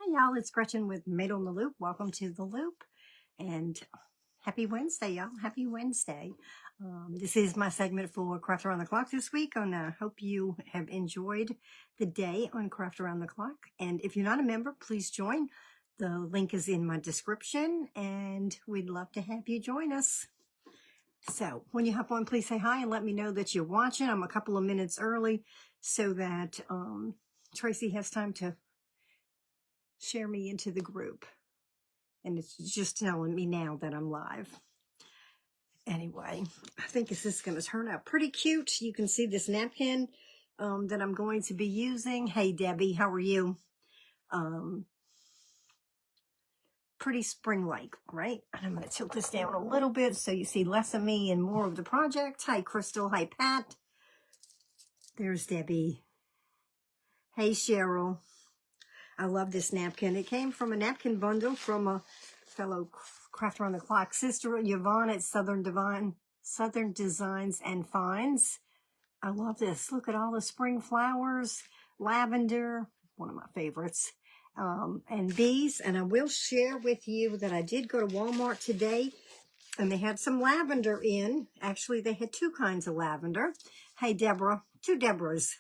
Hi y'all, it's Gretchen with Made on the Loop. Welcome to the Loop and happy Wednesday, y'all. Happy Wednesday. This is my segment for Craft Around the Clock this week, and I hope you have enjoyed the day on Craft Around the Clock. And if you're not a member, please join. The link is in my description, and we'd love to have you join us. So when you hop on, please say hi and let me know that you're watching. I'm a couple of minutes early so that Tracy has time to share me into the group. And it's just telling me now that I'm live. Anyway, I think this is going to turn out pretty cute. You can see this napkin that I'm going to be using. Hey, Debbie, how are you? Pretty spring-like, right? And I'm going to tilt this down a little bit so you see less of me and more of the project. Hi, Crystal. Hi, Pat. There's Debbie. Hey, Cheryl. I love this napkin. It came from a napkin bundle from a fellow Craft Around the Clock sister, Yvonne at Southern Designs and Finds. I love this. Look at all the spring flowers, lavender, one of my favorites, and these. And I will share with you that I did go to Walmart today, and they had some lavender in. Actually, they had two kinds of lavender. Hey, Deborah. Two Deborahs.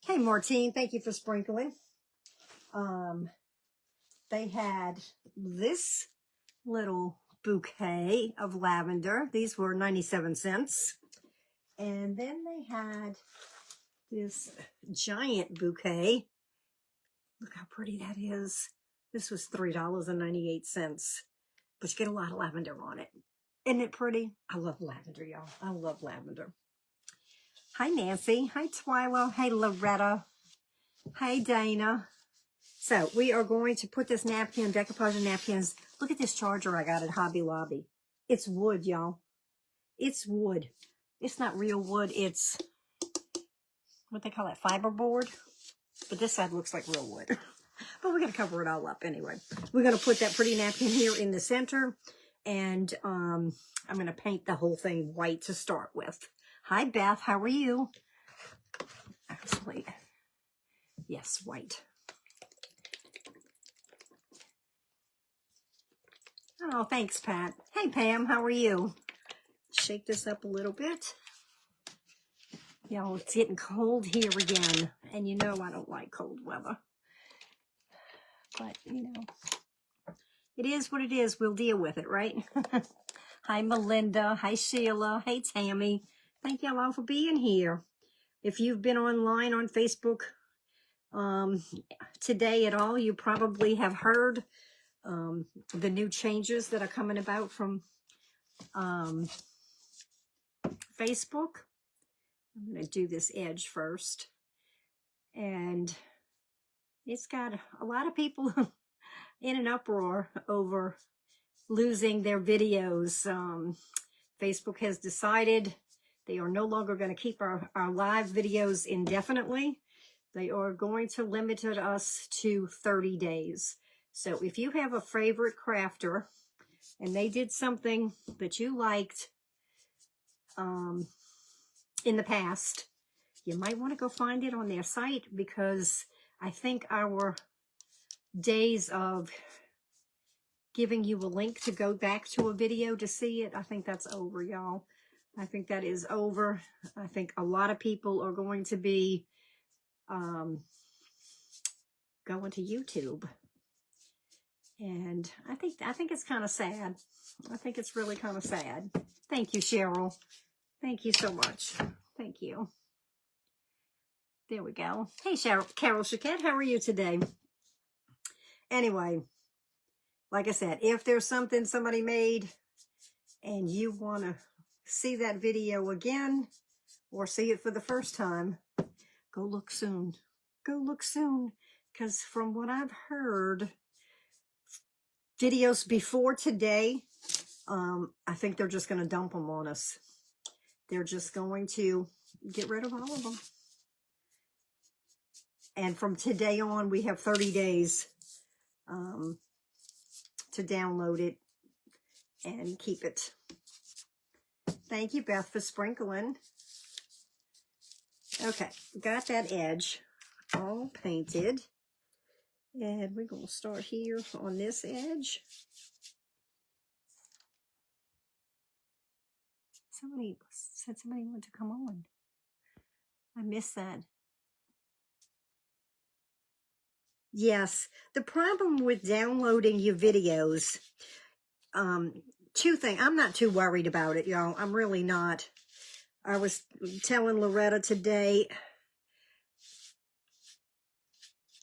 Hey, Martine. Thank you for sprinkling. They had this little bouquet of lavender. These were 97 cents. And then they had this giant bouquet. Look how pretty that is. This was $3.98. But you get a lot of lavender on it. Isn't it pretty? I love lavender, y'all. I love lavender. Hi, Nancy. Hi, Twyla. Hey, Loretta. Hey, Dana. So we are going to put this napkin, decoupage of napkins. Look at this charger I got at Hobby Lobby. It's wood, y'all. It's wood. It's not real wood. It's what they call it, fiberboard. But this side looks like real wood. But we're going to cover it all up anyway. We're going to put that pretty napkin here in the center. And I'm going to paint the whole thing white to start with. Hi, Beth. How are you? Actually, yes, white. Oh, thanks, Pat. Hey, Pam, how are you? Shake this up a little bit. Y'all, it's getting cold here again. And you know I don't like cold weather. But, you know, it is what it is. We'll deal with it, right? Hi, Melinda. Hi, Sheila. Hey, Tammy. Thank y'all all for being here. If you've been online on Facebook today at all, you probably have heard the new changes that are coming about from Facebook. I'm going to do this edge first. And it's got a lot of people in an uproar over losing their videos. Facebook has decided they are no longer going to keep our live videos indefinitely. They are going to limit us to 30 days. So if you have a favorite crafter and they did something that you liked in the past, you might want to go find it on their site, because I think our days of giving you a link to go back to a video to see it, I think that's over, y'all. I think that is over. I think a lot of people are going to be going to YouTube. And I think it's kind of sad. I think it's really kind of sad. Thank you, Cheryl. Thank you so much. Thank you. There we go. Hey, Carol Chiquette, how are you today? Anyway, like I said, if there's something somebody made and you want to see that video again or see it for the first time, go look soon. Go look soon. Because from what I've heard, videos before today, I think they're just going to dump them on us. They're just going to get rid of all of them. And from today on, we have 30 days to download it and keep it. Thank you, Beth, for sprinkling. Okay, got that edge all painted. And we're going to start here on this edge. Somebody said somebody wanted to come on. I missed that. Yes, the problem with downloading your videos, two things. I'm not too worried about it, y'all. I'm really not. I was telling Loretta today,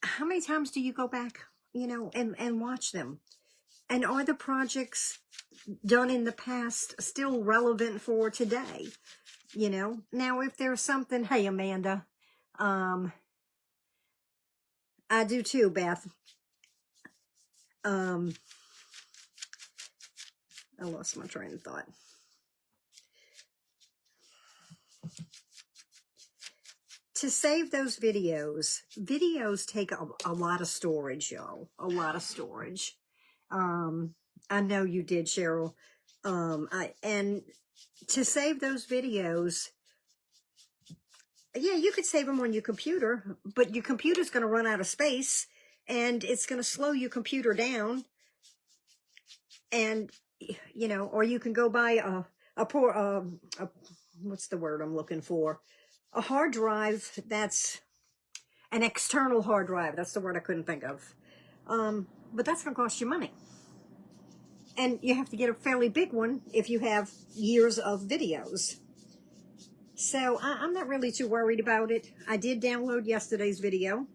how many times do you go back, you know, and watch them? And are the projects done in the past still relevant for today? You know, now if there's something, hey, Amanda, I do too, Beth. I lost my train of thought. To save those videos take a lot of storage, y'all. A lot of storage. I know you did, Cheryl. And to save those videos, yeah, you could save them on your computer, but your computer's going to run out of space, and it's going to slow your computer down. And, you know, or you can go buy what's the word I'm looking for? A hard drive that's an external hard drive. That's the word I couldn't think of. But that's going to cost you money. And you have to get a fairly big one if you have years of videos. So I'm not really too worried about it. I did download yesterday's video.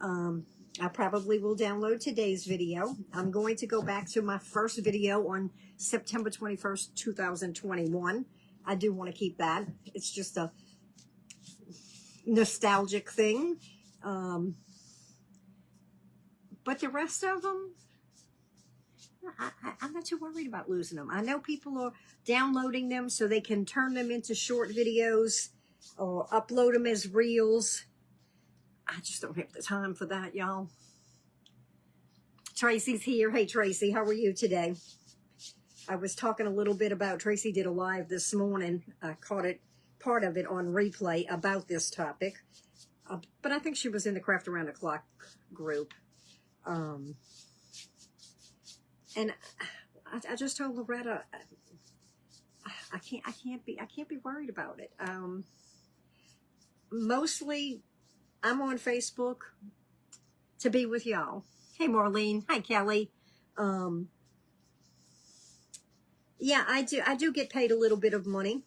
I probably will download today's video. I'm going to go back to my first video on September 21st, 2021. I do want to keep that. It's just a nostalgic thing. But the rest of them, I'm not too worried about losing them. I know people are downloading them so they can turn them into short videos or upload them as reels. I just don't have the time for that, y'all. Tracy's here. Hey, Tracy, how are you today? I was talking a little bit about, Tracy did a live this morning. I caught it, part of it on replay about this topic. But I think she was in the Craft Around the Clock group. And I just told Loretta, I can't be worried about it. Mostly I'm on Facebook to be with y'all. Hey, Marlene. Hi, Kelly. Yeah, I do get paid a little bit of money.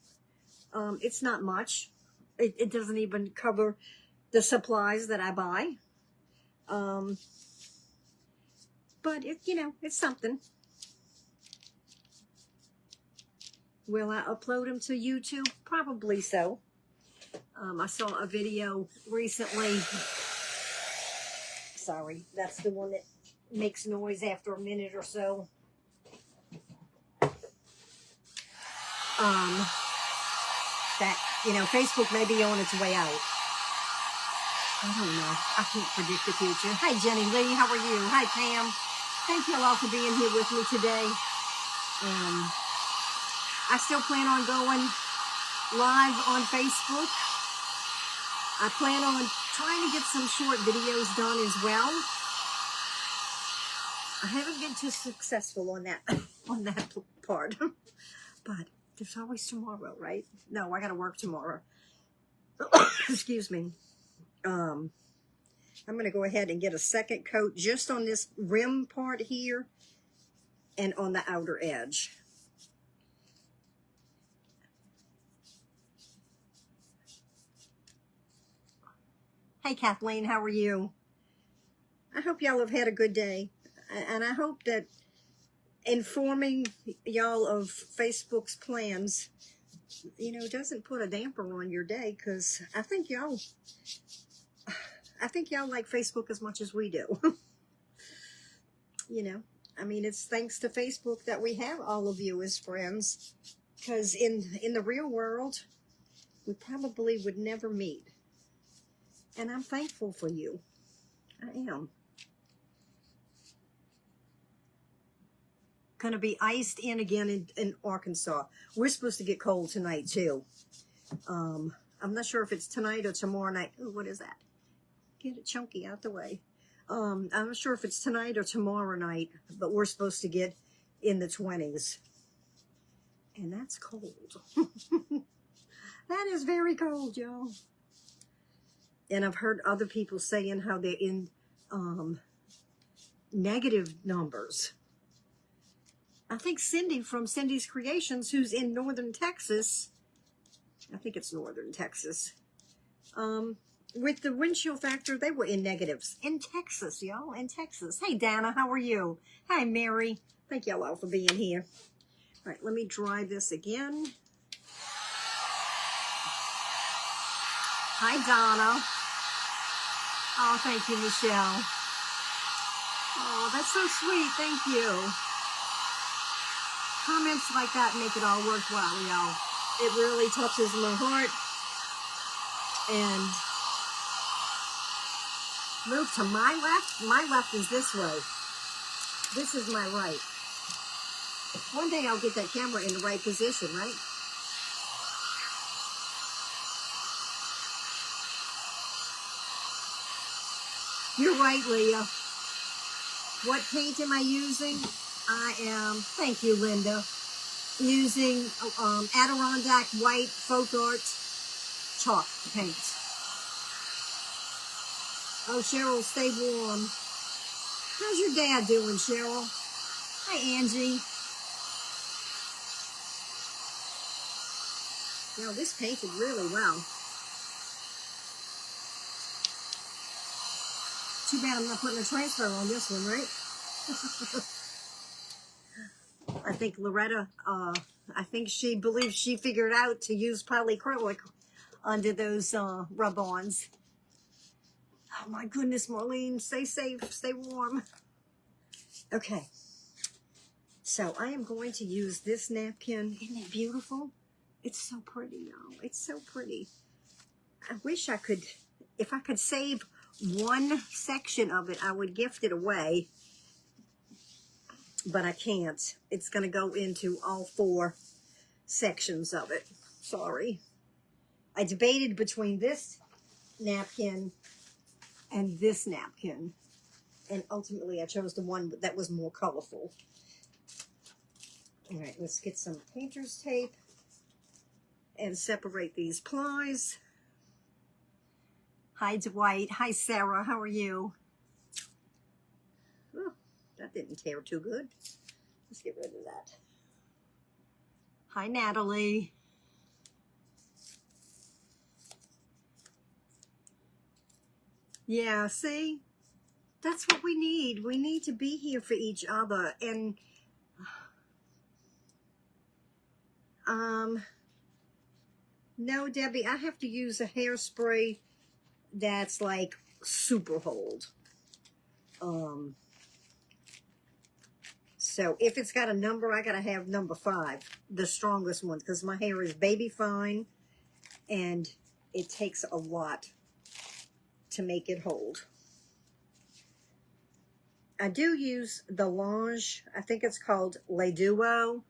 It's not much. It doesn't even cover the supplies that I buy. But it, you know, it's something. Will I upload them to YouTube? Probably so. I saw a video recently. Sorry, that's the one that makes noise after a minute or so. That, you know, Facebook may be on its way out. I don't know. I can't predict the future. Hi, Jenny Lee. How are you? Hi, Pam. Thank you all for being here with me today. I still plan on going live on Facebook. I plan on trying to get some short videos done as well. I haven't been too successful on that part, but there's always tomorrow, right? No, I got to work tomorrow. Excuse me. I'm going to go ahead and get a second coat just on this rim part here and on the outer edge. Hey, Kathleen, how are you? I hope y'all have had a good day. And I hope that informing y'all of Facebook's plans, you know, doesn't put a damper on your day, because I think y'all like Facebook as much as we do. You know, I mean, it's thanks to Facebook that we have all of you as friends, because in the real world, we probably would never meet. And I'm thankful for you. I am. Going to be iced in again in Arkansas. We're supposed to get cold tonight, too. I'm not sure if it's tonight or tomorrow night. Ooh, what is that? Get it chunky out the way. I'm not sure if it's tonight or tomorrow night, but we're supposed to get in the 20s. And that's cold. That is very cold, y'all. And I've heard other people saying how they're in negative numbers. I think Cindy from Cindy's Creations, who's in northern Texas, I think it's northern Texas, with the wind chill factor, they were in negatives. In Texas, y'all, in Texas. Hey, Dana, how are you? Hi, Mary. Thank y'all all for being here. All right, let me dry this again. Hi, Donna. Oh, thank you, Michelle. Oh, that's so sweet. Thank you. Comments like that make it all worthwhile, y'all. It really touches my heart. And move to my left. My left is this way. This is my right. One day I'll get that camera in the right position, right? You're right, Leah. What paint am I using? I am, thank you, Linda, using Adirondack White Folk Art chalk paint. Oh, Cheryl, stay warm. How's your dad doing, Cheryl? Hi, Angie. You know, this painted really well. Too bad I'm not putting a transfer on this one, right? I think Loretta, I think she believes she figured out to use polyacrylic under those rub-ons. Oh my goodness, Marlene, stay safe, stay warm. Okay, so I am going to use this napkin. Isn't it beautiful? It's so pretty, y'all. It's so pretty. I wish I could, if I could save one section of it, I would gift it away. But I can't. It's going to go into all 4 sections of it. Sorry. I debated between this napkin and this napkin. And ultimately, I chose the one that was more colorful. All right, let's get some painter's tape and separate these plies. Hi, Dwight. Hi, Sarah. How are you? Oh, that didn't tear too good. Let's get rid of that. Hi, Natalie. Yeah, see? That's what we need. We need to be here for each other. And no, Debbie, I have to use a hairspray that's like super hold. So if it's got a number, I gotta have number 5, the strongest one, because my hair is baby fine and it takes a lot to make it hold. I do use the Lange, I think it's called Le Duo.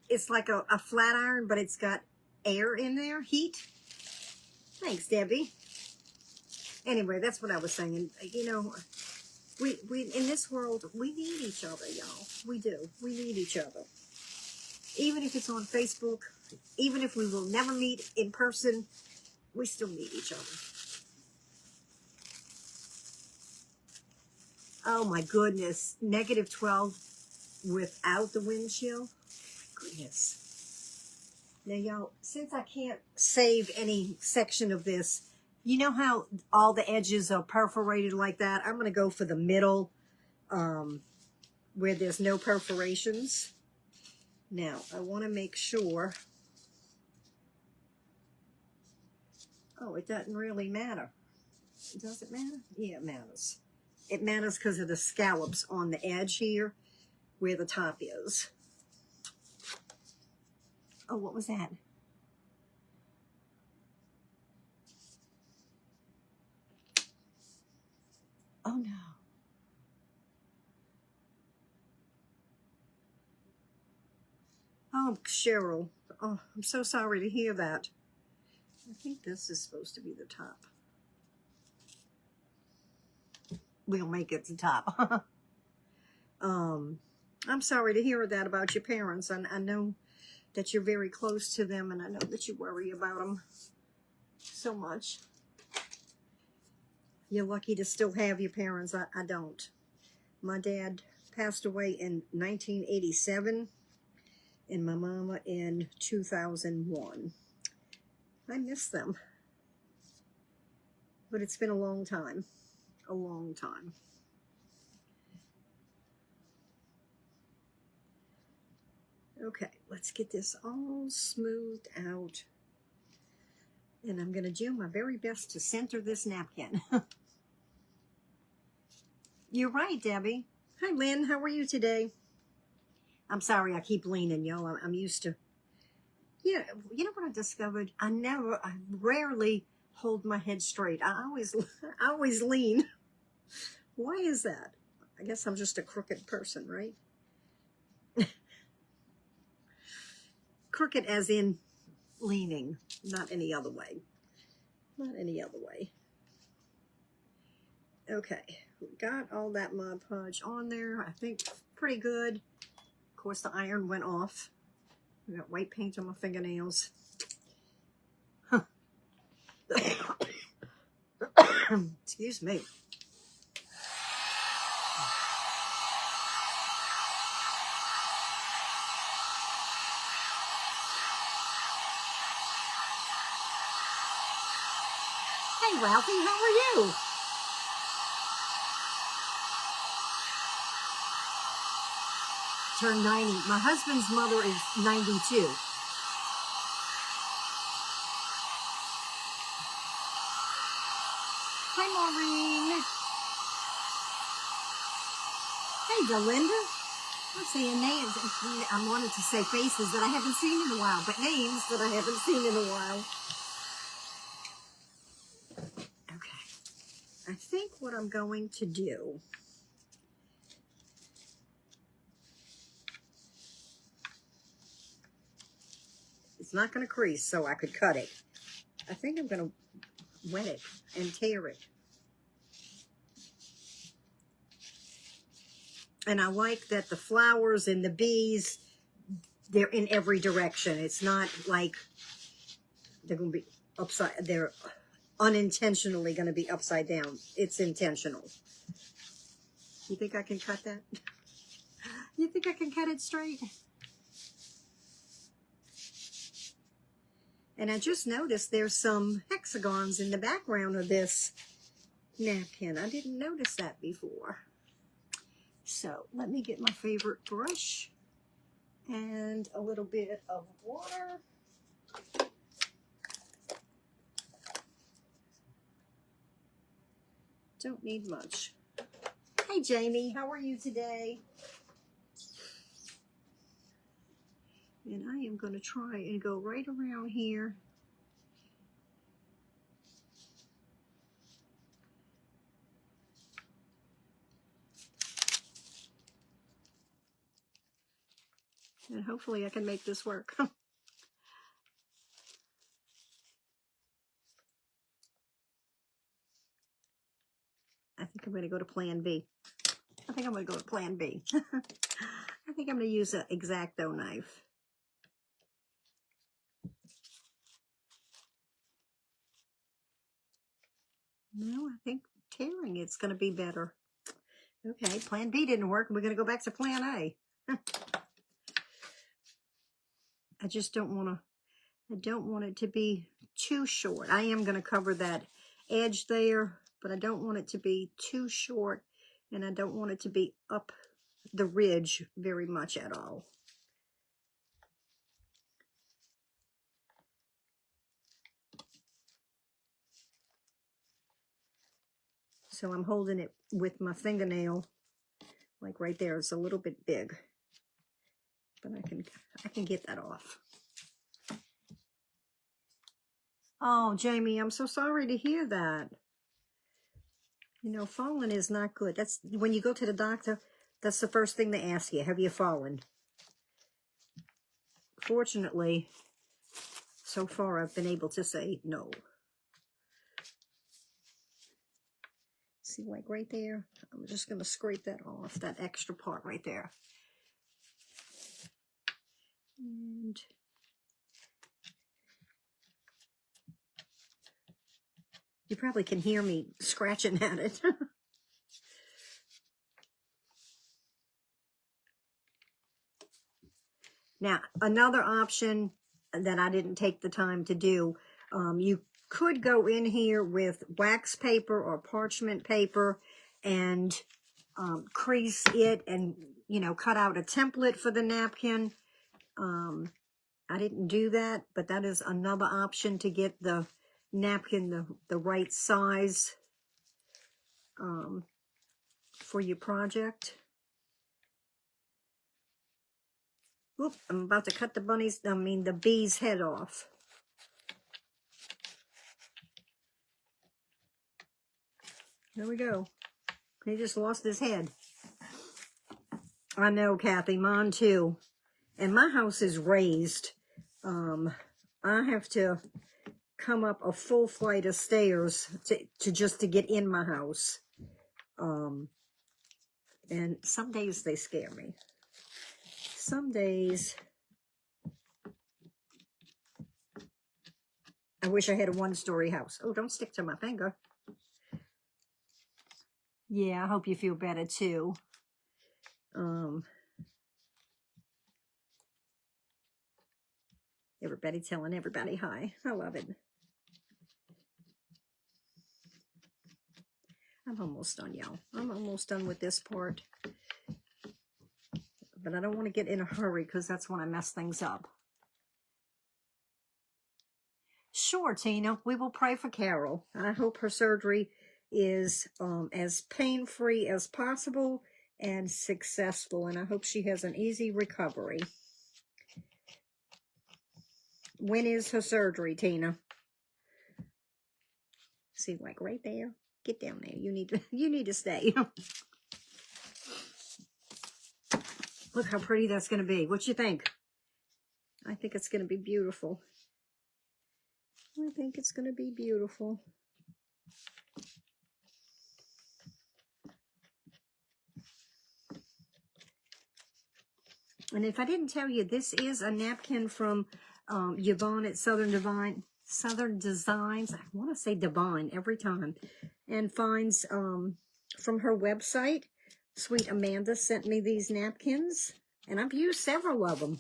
It's like a flat iron, but it's got air in there, heat. Thanks, Debbie. Anyway, that's what I was saying. You know, we in this world, we need each other, y'all. We do. We need each other. Even if it's on Facebook, even if we will never meet in person, we still need each other. Oh my goodness, -12 without the wind chill. Goodness. Now, y'all, since I can't save any section of this, you know how all the edges are perforated like that? I'm going to go for the middle where there's no perforations. Now, I want to make sure. Oh, it doesn't really matter. Does it matter? Yeah, it matters. It matters because of the scallops on the edge here where the top is. Oh, what was that? Oh, no. Oh, Cheryl. Oh, I'm so sorry to hear that. I think this is supposed to be the top. we'll make it to top. I'm sorry to hear that about your parents. I know that you're very close to them, and I know that you worry about them so much. You're lucky to still have your parents. I don't. My dad passed away in 1987, and my mama in 2001. I miss them. But it's been a long time. A long time. Okay, let's get this all smoothed out. And I'm going to do my very best to center this napkin. You're right, Debbie. Hi, Lynn. How are you today? I'm sorry I keep leaning, y'all. I'm used to... Yeah, you know what I discovered? I rarely hold my head straight. I always lean. Why is that? I guess I'm just a crooked person, right? Crooked as in leaning, not any other way. Not any other way. Okay, we got all that Mod Podge on there. I think pretty good. Of course, the iron went off. I got white paint on my fingernails. Excuse me. Hey, Ralphie, how are you? Turned 90. My husband's mother is 92. Hi, Maureen. Hey, Delinda. I'm seeing names. I wanted to say faces that I haven't seen in a while, but names that I haven't seen in a while. Okay. I think what I'm going to do... It's not going to crease, so I could cut it. I think I'm going to wet it and tear it. And I like that the flowers and the bees, they're in every direction. It's not like they're going to be they're unintentionally going to be upside down. It's intentional. You think I can cut that? You think I can cut it straight? And I just noticed there's some hexagons in the background of this napkin. I didn't notice that before. So let me get my favorite brush and a little bit of water. Don't need much. Hey, Jamie, how are you today? And I am going to try and go right around here. And hopefully I can make this work. I think I'm going to go to Plan B. I think I'm going to go to Plan B. I think I'm going to use an X-Acto knife. No, I think tearing it's going to be better. Okay, Plan B didn't work. We're going to go back to Plan A. I just don't want to, I don't want it to be too short. I am going to cover that edge there, but I don't want it to be too short, and I don't want it to be up the ridge very much at all. So I'm holding it with my fingernail, like right there. It's a little bit big, but I can get that off. Oh, Jamie, I'm so sorry to hear that. You know, falling is not good. That's when you go to the doctor, that's the first thing they ask you. Have you fallen? Fortunately, so far I've been able to say no. See, like right there, I'm just going to scrape that off, that extra part right there. And you probably can hear me scratching at it. Now, another option that I didn't take the time to do, you could go in here with wax paper or parchment paper and crease it and, you know, cut out a template for the napkin. I didn't do that, but that is another option to get the napkin the right size for your project. Oop, I'm about to cut the bee's head off. There we go. He just lost his head. I know, Kathy, mine too. And my house is raised. I have to come up a full flight of stairs to get in my house. And some days they scare me. Some days I wish I had a one-story house. Oh, don't stick to my finger. Yeah, I hope you feel better too. Everybody telling everybody hi. I love it. I'm almost done, y'all. I'm almost done with this part. But I don't want to get in a hurry because that's when I mess things up. Sure, Tina. We will pray for Carol. I hope her surgery is as pain-free as possible and successful. And I hope she has an easy recovery. When is her surgery, Tina? See, like right there. Get down there. You need to stay. Look how pretty that's going to be. What you think? I think it's going to be beautiful. I think it's going to be beautiful. And if I didn't tell you, this is a napkin from Yvonne at Southern Designs. I want to say Divine every time. And finds from her website. Sweet Amanda sent me these napkins. And I've used several of them.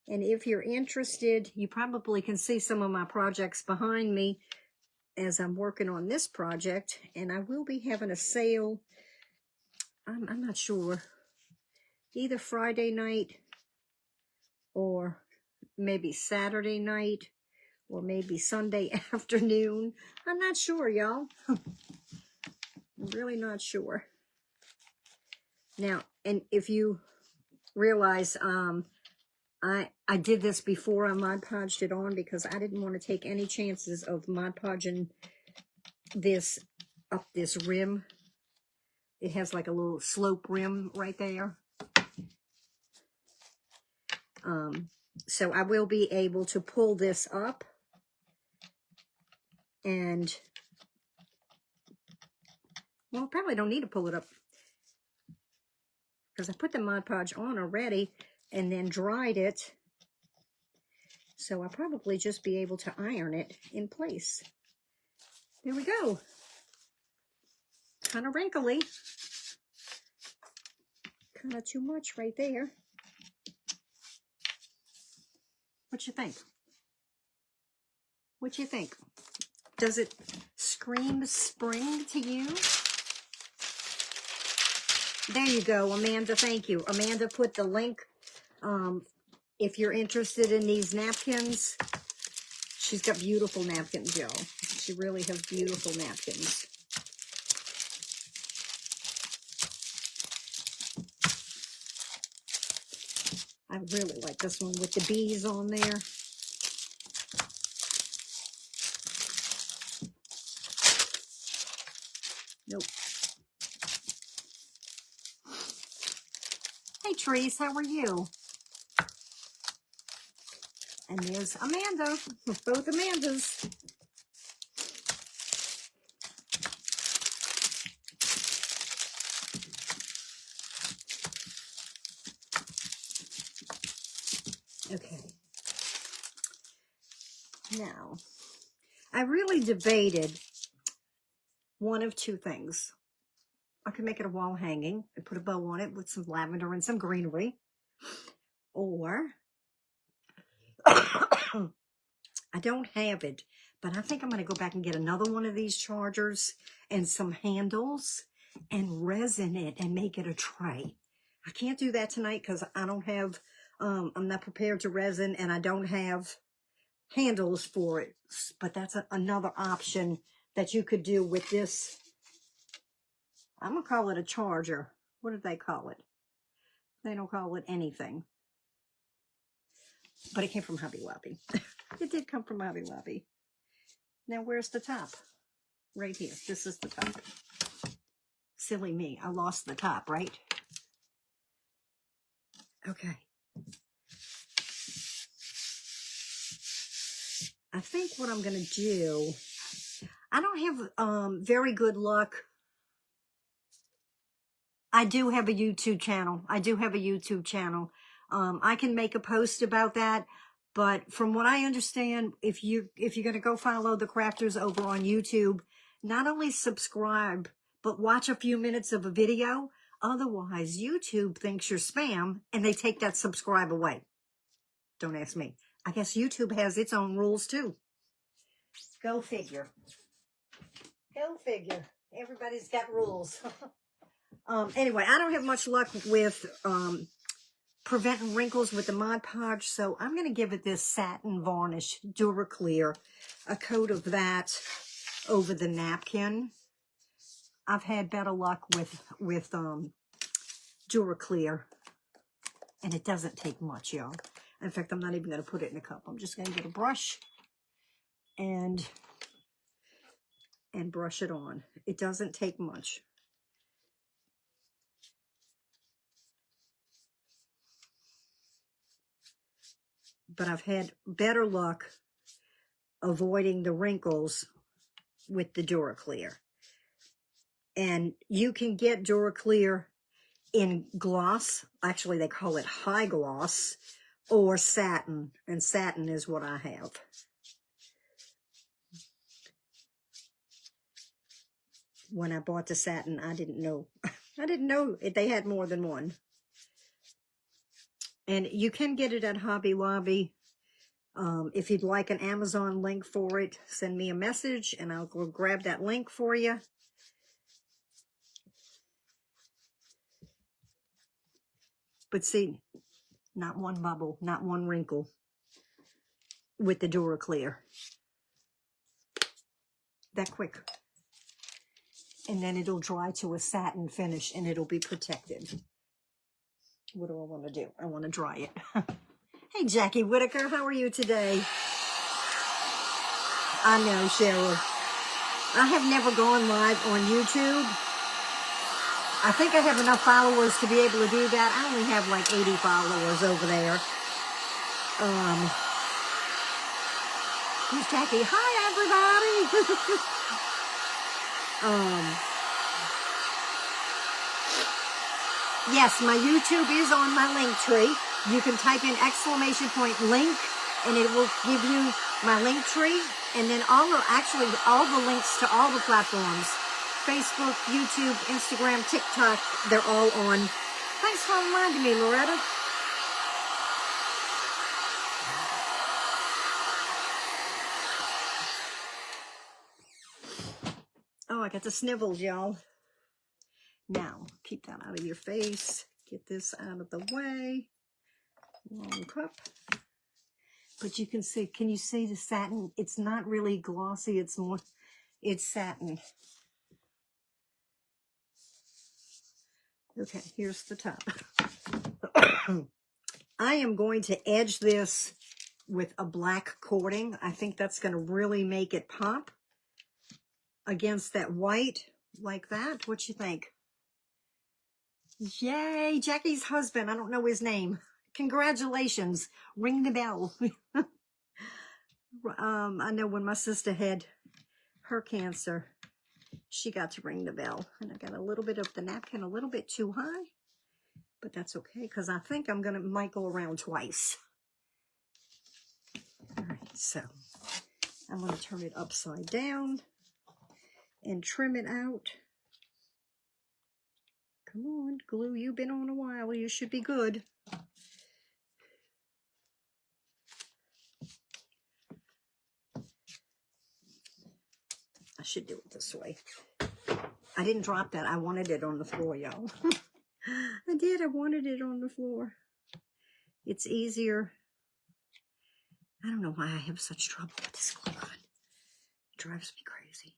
And if you're interested, you probably can see some of my projects behind me as I'm working on this project. And I will be having a sale. I'm not sure. Either Friday night or maybe Saturday night or maybe Sunday afternoon. I'm not sure, y'all. I'm really not sure. Now, and if you realize, I did this before I Mod Podged it on because I didn't want to take any chances of Mod Podging this up this rim. It has like a little slope rim right there. So I will be able to pull this up and, well, probably don't need to pull it up because I put the Mod Podge on already and then dried it. So I'll probably just be able to iron it in place. There we go. Kind of wrinkly. Kind of too much right there. What you think? What you think? Does it scream spring to you? There you go, Amanda. Thank you. Amanda put the link. If you're interested in these napkins, she's got beautiful napkins, y'all. She really has beautiful napkins. I really like this one with the bees on there. Nope. Hey, Trees, how are you? And there's Amanda, both Amandas. Okay. Now, I really debated one of two things. I could make it a wall hanging and put a bow on it with some lavender and some greenery. Or, I don't have it, but I think I'm going to go back and get another one of these chargers and some handles and resin it and make it a tray. I can't do that tonight because I don't have, I'm not prepared to resin and I don't have handles for it. But that's another option that you could do with this. I'm going to call it a charger. What do they call it? They don't call it anything. But it came from Hobby Lobby. It did come from Hobby Lobby. Now, where's the top? Right here. This is the top. Silly me. I lost the top, right? Okay. I think what I'm going to do, I don't have very good luck. I do have a YouTube channel. I can make a post about that. But from what I understand, if you're going to go follow the crafters over on YouTube, not only subscribe, but watch a few minutes of a video. Otherwise, YouTube thinks you're spam and they take that subscribe away. Don't ask me. I guess YouTube has its own rules too. Go figure. Go figure. Everybody's got rules. Anyway, I don't have much luck with preventing wrinkles with the Mod Podge, so I'm going to give it this satin varnish Duraclear, a coat of that over the napkin. I've had better luck with Duraclear, and it doesn't take much, y'all. In fact, I'm not even going to put it in a cup. I'm just going to get a brush and brush it on. It doesn't take much. But I've had better luck avoiding the wrinkles with the Duraclear. And you can get Duraclear in gloss. Actually, they call it high gloss or satin. And satin is what I have. When I bought the satin, I didn't know. I didn't know they had more than one. And you can get it at Hobby Lobby. If you'd like an Amazon link for it, send me a message and I'll go grab that link for you. But see, not one bubble, not one wrinkle with the Duraclear. That quick. And then it'll dry to a satin finish and it'll be protected. What do I want to do? I want to dry it. Hey, Jackie Whitaker, how are you today? I know, Cheryl. I have never gone live on YouTube. I think I have enough followers to be able to do that. I only have like 80 followers over there. Who's Jackie? Hi, everybody. Yes, my YouTube is on my link tree. You can type in !link and it will give you my link tree. And then all the links to all the platforms, Facebook, YouTube, Instagram, TikTok, they're all on. Thanks for reminding me, Loretta. Oh, I got the snivels, y'all. Now, keep that out of your face. Get this out of the way. Long cup. But you can you see the satin? It's not really glossy. It's satin. Okay, here's the top. I am going to edge this with a black coating. I think that's going to really make it pop against that white like that. What you think? Yay, Jackie's husband. I don't know his name. Congratulations. Ring the bell. I know when my sister had her cancer, she got to ring the bell. And I got a little bit of the napkin a little bit too high. But that's okay, because I think I'm might go around twice. So I'm going to turn it upside down and trim it out. Come on, glue, you've been on a while. You should be good. I should do it this way. I didn't drop that. I wanted it on the floor, y'all. I did. I wanted it on the floor. It's easier. I don't know why I have such trouble with this glue gun. It drives me crazy.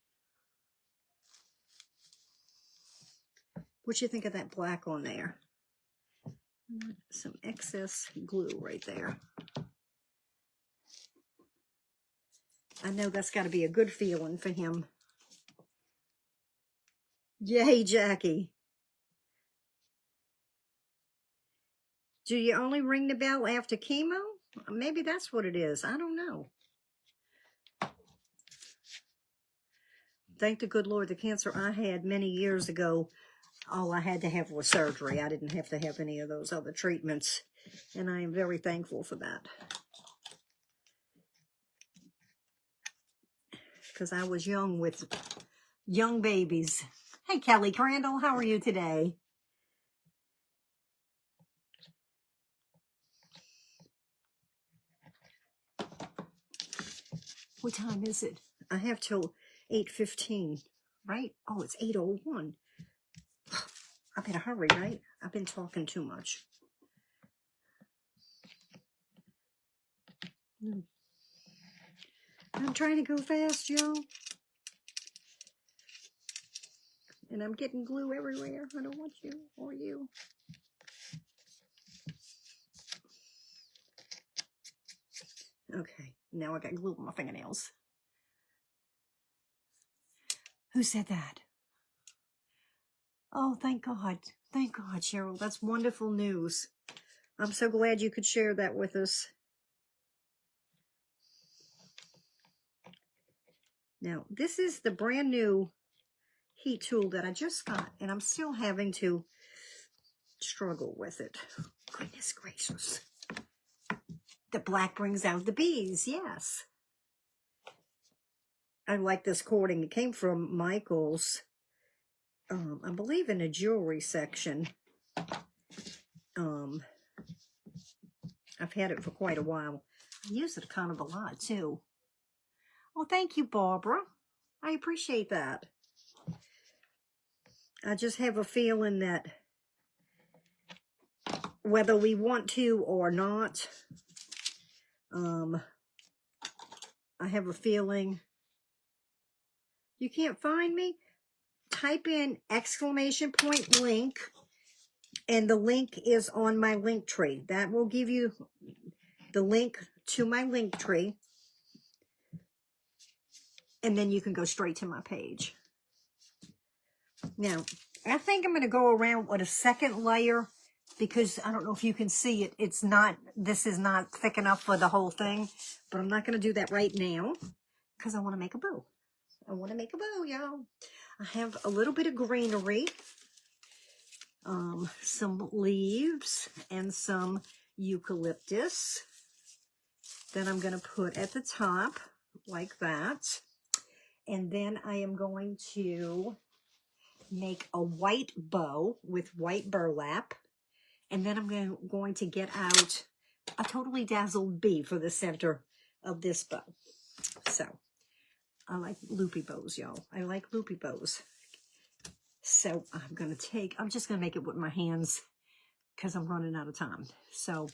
What you think of that black on there? Some excess glue right there. I know that's got to be a good feeling for him. Yay, Jackie. Do you only ring the bell after chemo? Maybe that's what it is. I don't know. Thank the good Lord, the cancer I had many years ago, all I had to have was surgery. I didn't have to have any of those other treatments. And I am very thankful for that. Because I was young with young babies. Hey, Kelly Crandall, how are you today? What time is it? I have till 8:15, right? Oh, it's 8:01. I better hurry, right? I've been talking too much. I'm trying to go fast, y'all. And I'm getting glue everywhere. I don't want you or you. Okay, now I got glue on my fingernails. Who said that? Oh, thank God. Thank God, Cheryl. That's wonderful news. I'm so glad you could share that with us. Now, this is the brand new heat tool that I just got, and I'm still having to struggle with it. Goodness gracious. The black brings out the bees, yes. I like this cording. It came from Michael's, I believe in a jewelry section. I've had it for quite a while. I use it kind of a lot, too. Oh, thank you, Barbara. I appreciate that. I just have a feeling that whether we want to or not, I have a feeling. You can't find me? Type in ! link, and the link is on my link tree. That will give you the link to my link tree, and then you can go straight to my page. Now, I think I'm going to go around with a second layer, because I don't know if you can see it. It's not, this is not thick enough for the whole thing, but I'm not going to do that right now because I want to make a bow. I want to make a bow, y'all. I have a little bit of greenery, some leaves, and some eucalyptus that I'm going to put at the top like that. And then I am going to make a white bow with white burlap. And then I'm going to get out a totally dazzled bee for the center of this bow. So, I like loopy bows, y'all. I like loopy bows. So, I'm just going to make it with my hands because I'm running out of time. So,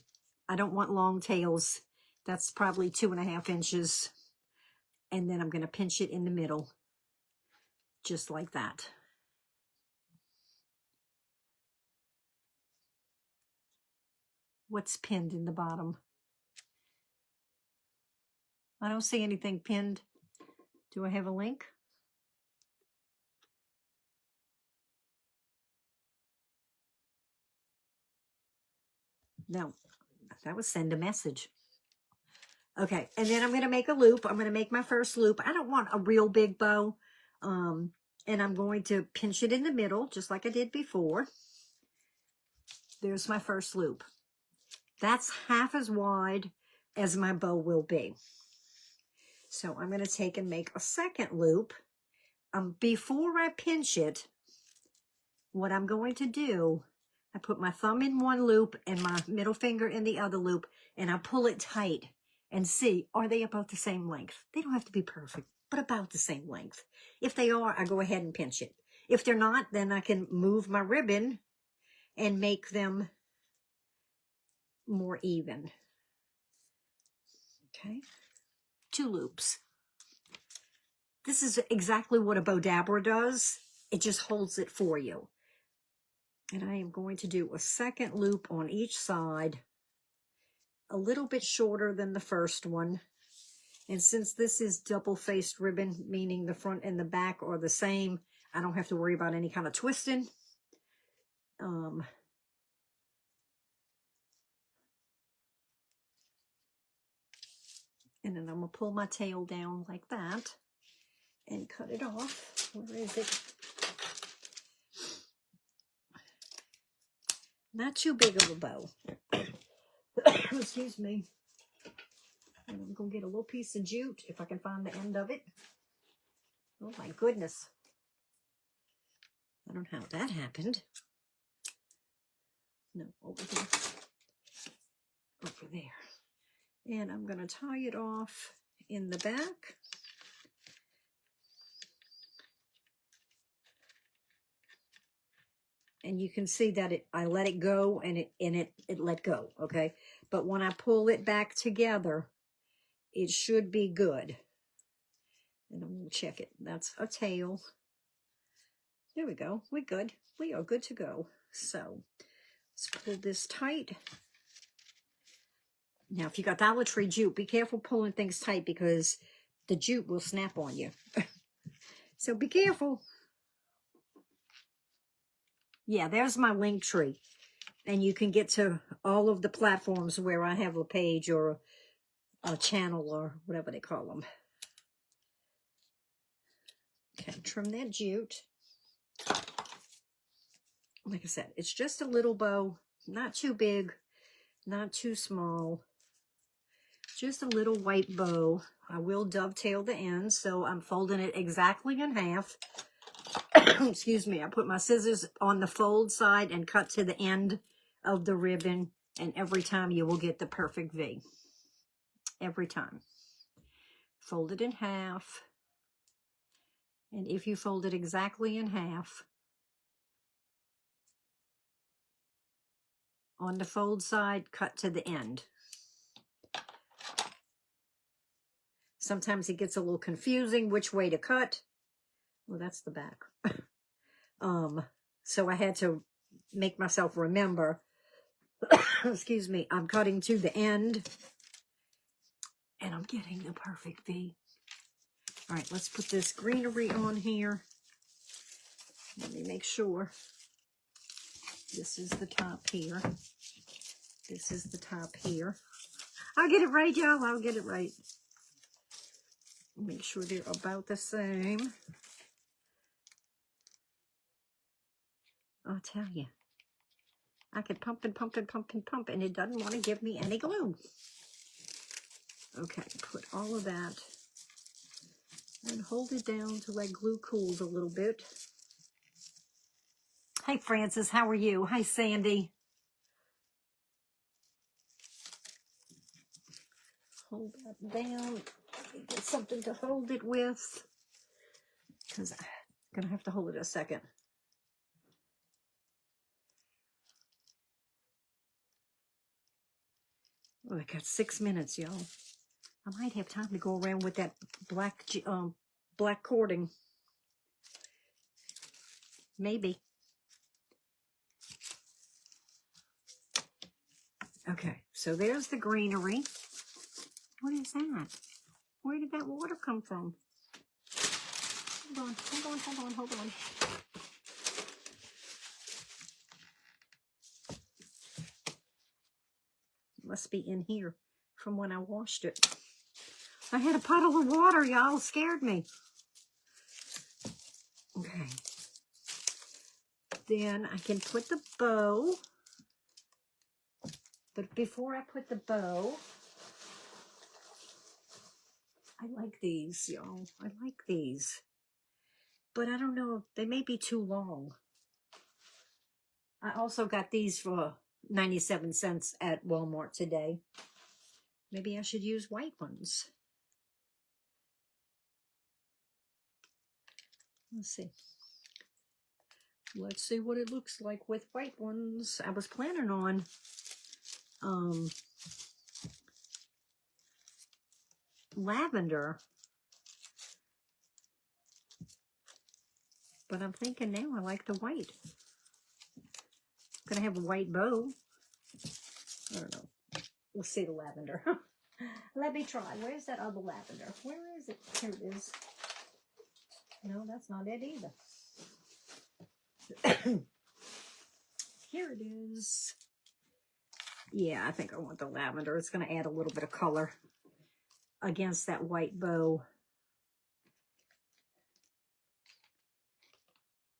I don't want long tails. That's probably 2.5 inches. And then I'm going to pinch it in the middle, just like that. What's pinned in the bottom? I don't see anything pinned. Do I have a link? No, that was send a message. Okay, and then I'm going to make a loop. I'm going to make my first loop. I don't want a real big bow. And I'm going to pinch it in the middle, just like I did before. There's my first loop. That's half as wide as my bow will be. So I'm going to take and make a second loop. Before I pinch it, what I'm going to do, I put my thumb in one loop and my middle finger in the other loop, and I pull it tight and see, are they about the same length? They don't have to be perfect, but about the same length. If they are, I go ahead and pinch it. If they're not, then I can move my ribbon and make them more even. Okay, 2 loops. This is exactly what a bow dabber does. It just holds it for you. And I am going to do a second loop on each side, a little bit shorter than the first one. And since this is double-faced ribbon, meaning the front and the back are the same, I don't have to worry about any kind of twisting. And then I'm going to pull my tail down like that and cut it off. Where is it? Not too big of a bow. Excuse me. And I'm going to get a little piece of jute if I can find the end of it. Oh my goodness. I don't know how that happened. No, over here. Over there. And I'm going to tie it off in the back. And you can see that I let it go and it let go, okay? But when I pull it back together, it should be good. And I'm going to check it. That's a tail. There we go. We're good. We are good to go. So let's pull this tight. Now, if you got Dollar Tree jute, be careful pulling things tight because the jute will snap on you. So be careful. Yeah, there's my link tree. And you can get to all of the platforms where I have a page or a channel or whatever they call them. Okay, trim that jute. Like I said, it's just a little bow, not too big, not too small. Just a little white bow. I will dovetail the ends, so I'm folding it exactly in half. Excuse me, I put my scissors on the fold side and cut to the end of the ribbon, and every time you will get the perfect V. Every time. Fold it in half. And if you fold it exactly in half, on the fold side, cut to the end. Sometimes it gets a little confusing which way to cut. Well, that's the back. So I had to make myself remember, excuse me, I'm cutting to the end and I'm getting the perfect V. All right, let's put this greenery on here. Let me make sure. This is the top here. This is the top here. I'll get it right, y'all. I'll get it right. Make sure they're about the same. I'll tell you. I could pump and pump and pump and pump, and it doesn't want to give me any glue. Okay, put all of that and hold it down till that glue cools a little bit. Hi, Francis. How are you? Hi, Sandy. Hold that down. Get something to hold it with, because I'm going to have to hold it a second. Oh, I got 6 minutes, y'all. I might have time to go around with that black cording. Maybe. Okay, so there's the greenery. What is that? Where did that water come from? Hold on, hold on, hold on, hold on. Must be in here from when I washed it. I had a puddle of water, y'all. Scared me. Okay. Then I can put the bow. But before I put the bow, I like these, y'all. I like these. But I don't know, they may be too long. I also got these for 97 cents at Walmart today. Maybe I should use white ones. Let's see. Let's see what it looks like with white ones. I was planning on lavender. But I'm thinking now I like the white. Gonna have a white bow. I don't know. We'll see the lavender. Let me try. Where's that other lavender? Where is it? Here it is. No, that's not it either. Here it is. Yeah, I think I want the lavender. It's going to add a little bit of color against that white bow.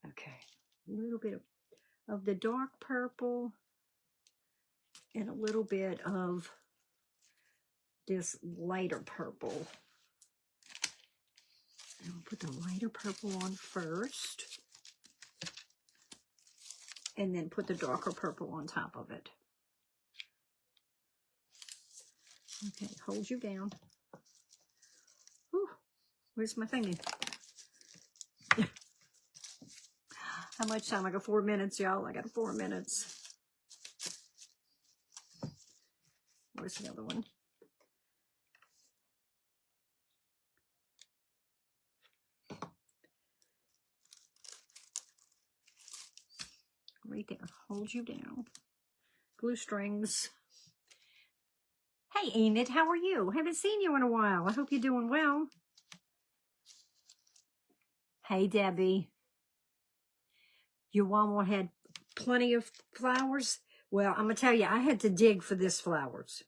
Okay. A little bit of the dark purple and a little bit of this lighter purple. And I'll put the lighter purple on first. And then put the darker purple on top of it. Okay, hold you down. Whew, where's my thingy? How much time? I got 4 minutes, y'all. I got 4 minutes. Where's the other one? Right there. Hold you down. Glue strings. Hey, Enid, how are you? Haven't seen you in a while. I hope you're doing well. Hey, Debbie. Your Walmart had plenty of flowers? Well, I'm going to tell you, I had to dig for this flowers.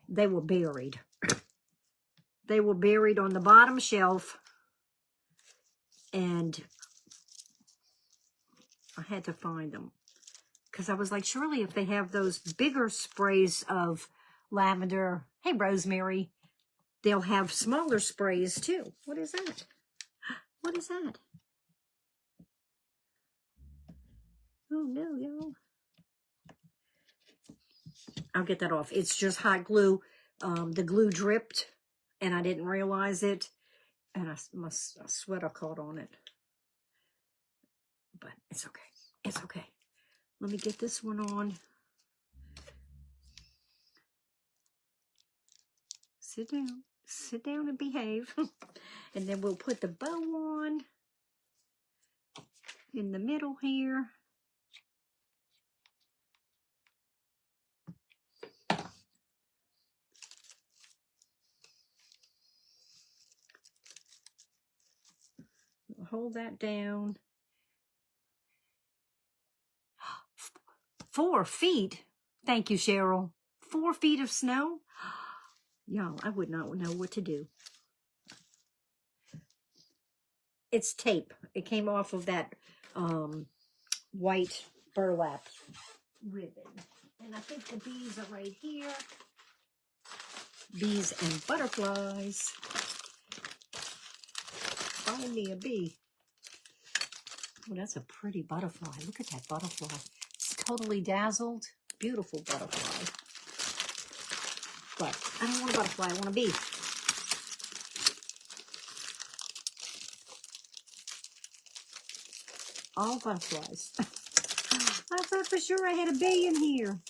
They were buried. They were buried on the bottom shelf. And I had to find them. Because I was like, surely if they have those bigger sprays of lavender, hey, rosemary, they'll have smaller sprays too. What is that? What is that? Oh, no, y'all. I'll get that off. It's just hot glue. The glue dripped, and I didn't realize it. And my sweater caught on it. But it's okay. It's okay. Let me get this one on. Sit down. Sit down and behave. And then we'll put the bow on in the middle here. We'll hold that down. 4 feet. Thank you, Cheryl. 4 feet of snow? Y'all, I would not know what to do. It's tape. It came off of that white burlap ribbon. And I think the bees are right here. Bees and butterflies. Find me a bee. Oh, that's a pretty butterfly. Look at that butterfly. It's totally dazzled. Beautiful butterfly. But I don't want a butterfly. I want a bee. All butterflies. I thought for sure I had a bee in here.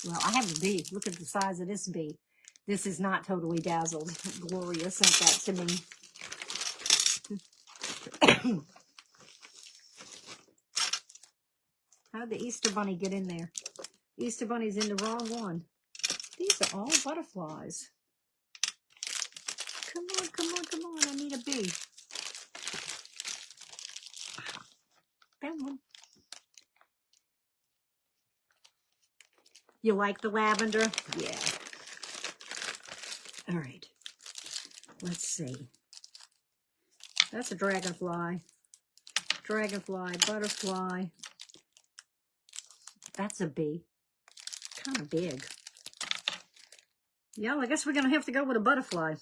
Well, I have a bee. Look at the size of this bee. This is not totally dazzled. Gloria sent that to me. How'd the Easter Bunny get in there? Easter Bunny's in the wrong one. These are all butterflies. Come on, come on, come on. I need a bee. That one. You like the lavender? Yeah. All right. Let's see. That's a dragonfly. Dragonfly, butterfly. That's a bee. Kind of big. Yeah, I guess we're going to have to go with a butterfly.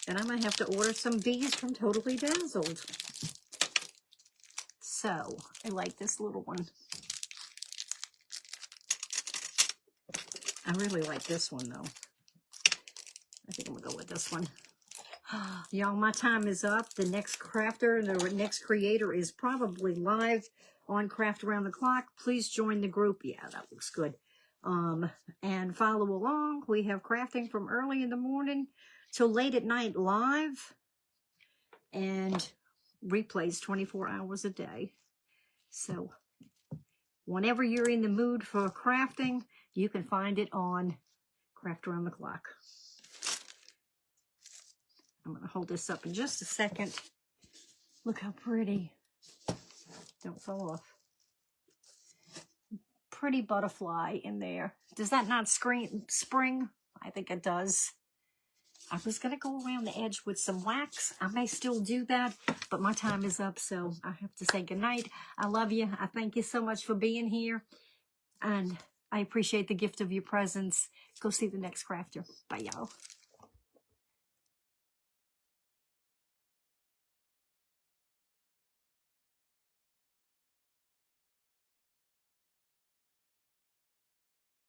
And I might have to order some bees from Totally Dazzled. So, I like this little one. I really like this one, though. I think I'm going to go with this one. Y'all, my time is up. The next crafter, the next creator is probably live on Craft Around the Clock. Please join the group. Yeah, that looks good. And follow along. We have crafting from early in the morning till late at night live. And replays 24 hours a day. So whenever you're in the mood for crafting, you can find it on Craft Around the Clock. I'm going to hold this up in just a second. Look how pretty. Don't fall off. Pretty butterfly in there. Does that not scream spring? I think it does. I was going to go around the edge with some wax. I may still do that, but my time is up, so I have to say goodnight. I love you. I thank you so much for being here, and I appreciate the gift of your presence. Go see the next crafter. Bye, y'all.